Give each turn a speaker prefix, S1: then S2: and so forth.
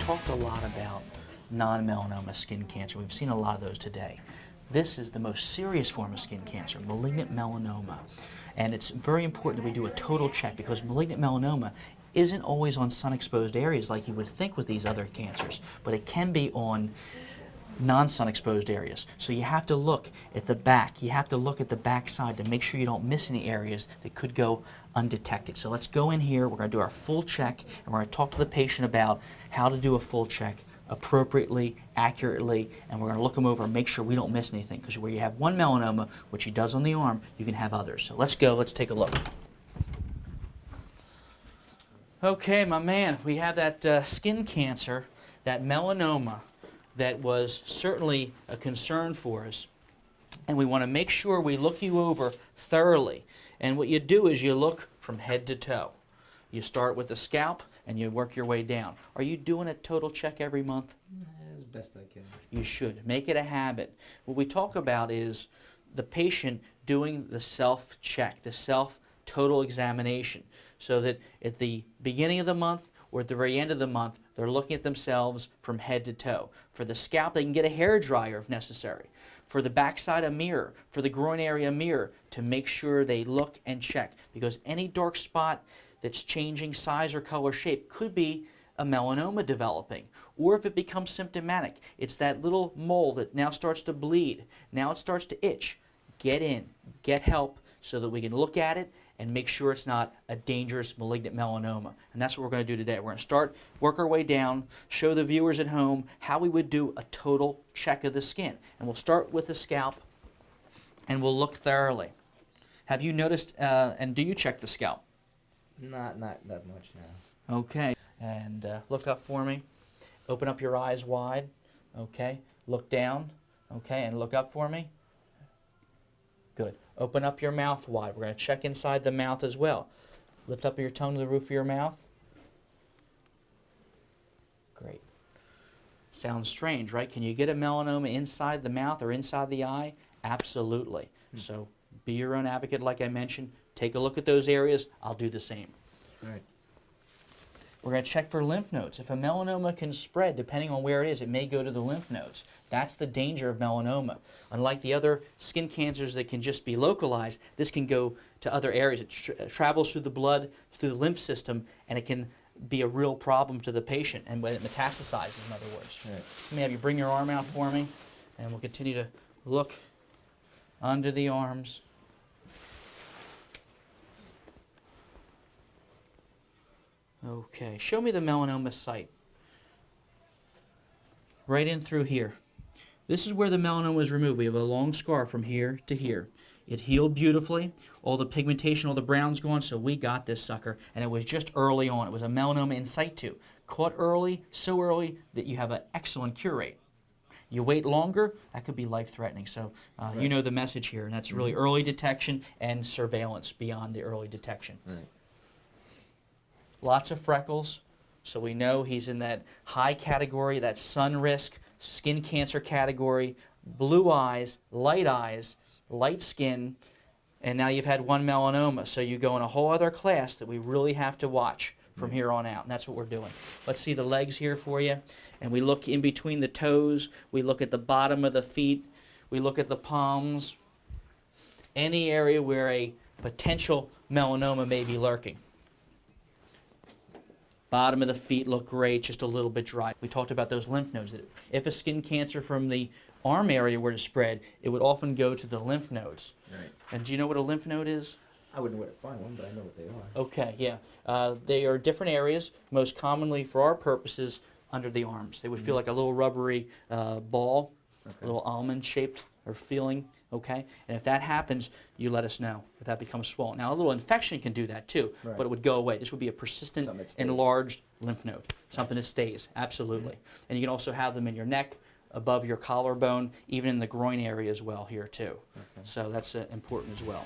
S1: talked a lot about non-melanoma skin cancer. We've seen a lot of those today. This is the most serious form of skin cancer, malignant melanoma. And it's very important that we do a total check because malignant melanoma isn't always on sun-exposed areas like you would think with these other cancers, but it can be on non-sun exposed areas. So you have to look at the back. You have to look at the back side to make sure you don't miss any areas that could go undetected. So let's go in here. We're going to do our full check, and we're going to talk to the patient about how to do a full check appropriately, accurately, and we're going to look them over and make sure we don't miss anything, because where you have one melanoma, which he does on the arm, you can have others. So let's go. Let's take a look. Okay, my man, we have that skin cancer, that melanoma, that was certainly a concern for us, and we want to make sure we look you over thoroughly. And what you do is you look from head to toe. You start with the scalp and you work your way down. Are you doing a total check every month?
S2: As best I can.
S1: You should. Make it a habit. What we talk about is the patient doing the self-check, the self-total examination, so that at the beginning of the month or at the very end of the month, they're looking at themselves from head to toe. For the scalp, they can get a hair dryer if necessary. For the backside, a mirror. For the groin area, a mirror, to make sure they look and check. Because any dark spot that's changing size or color shape could be a melanoma developing. Or if it becomes symptomatic, it's that little mole that now starts to bleed. Now it starts to itch. Get in, get help so that we can look at it and make sure it's not a dangerous malignant melanoma. And that's what we're going to do today. We're going to work our way down, show the viewers at home how we would do a total check of the skin. And we'll start with the scalp, and we'll look thoroughly. Have you noticed, and do you check the scalp?
S2: Not that much now.
S1: Okay. And look up for me. Open up your eyes wide. Okay. Look down. Okay. And look up for me. Good. Open up your mouth wide. We're going to check inside the mouth as well. Lift up your tongue to the roof of your mouth. Great. Sounds strange, right? Can you get a melanoma inside the mouth or inside the eye? Absolutely. So be your own advocate, like I mentioned. Take a look at those areas. I'll do the same.
S2: Right.
S1: We're going to check for lymph nodes. If a melanoma can spread, depending on where it is, it may go to the lymph nodes. That's the danger of melanoma. Unlike the other skin cancers that can just be localized, this can go to other areas. It travels through the blood, through the lymph system, and it can be a real problem to the patient, and when it metastasizes, in other words.
S2: Right.
S1: Let me have you bring your arm out for me, and we'll continue to look under the arms. Okay, show me the melanoma site. Right in through here. This is where the melanoma was removed. We have a long scar from here to here. It healed beautifully. All the pigmentation, all the brown's gone, so we got this sucker. And it was just early on. It was a melanoma in situ. Caught early, so early that you have an excellent cure rate. You wait longer, that could be life-threatening. So
S2: Right.
S1: You know the message here, and that's really early detection and surveillance beyond the early detection.
S2: Right.
S1: Lots of freckles, so we know he's in that high category, that sun risk, skin cancer category, blue eyes, light skin, and now you've had one melanoma, so you go in a whole other class that we really have to watch from here on out, and that's what we're doing. Let's see the legs here for you, and we look in between the toes, we look at the bottom of the feet, we look at the palms, any area where a potential melanoma may be lurking. Bottom of the feet look great, just a little bit dry. We talked about those lymph nodes. That if a skin cancer from the arm area were to spread, it would often go to the lymph nodes.
S2: Right.
S1: And do you know what a lymph node is?
S2: I wouldn't know where to find one, but I know what they are.
S1: Okay, yeah. They are different areas, most commonly for our purposes, under the arms. They would feel like a little rubbery ball, a little almond-shaped or feeling, okay? And if that happens, you let us know if that becomes swollen. Now, a little infection can do that too,
S2: Right.
S1: but it would go away. This would be a persistent,
S2: Something that stays.
S1: enlarged lymph node, something that stays, absolutely. And you can also have them in your neck, above your collarbone, even in the groin area as well here too.
S2: Okay.
S1: So that's important as well.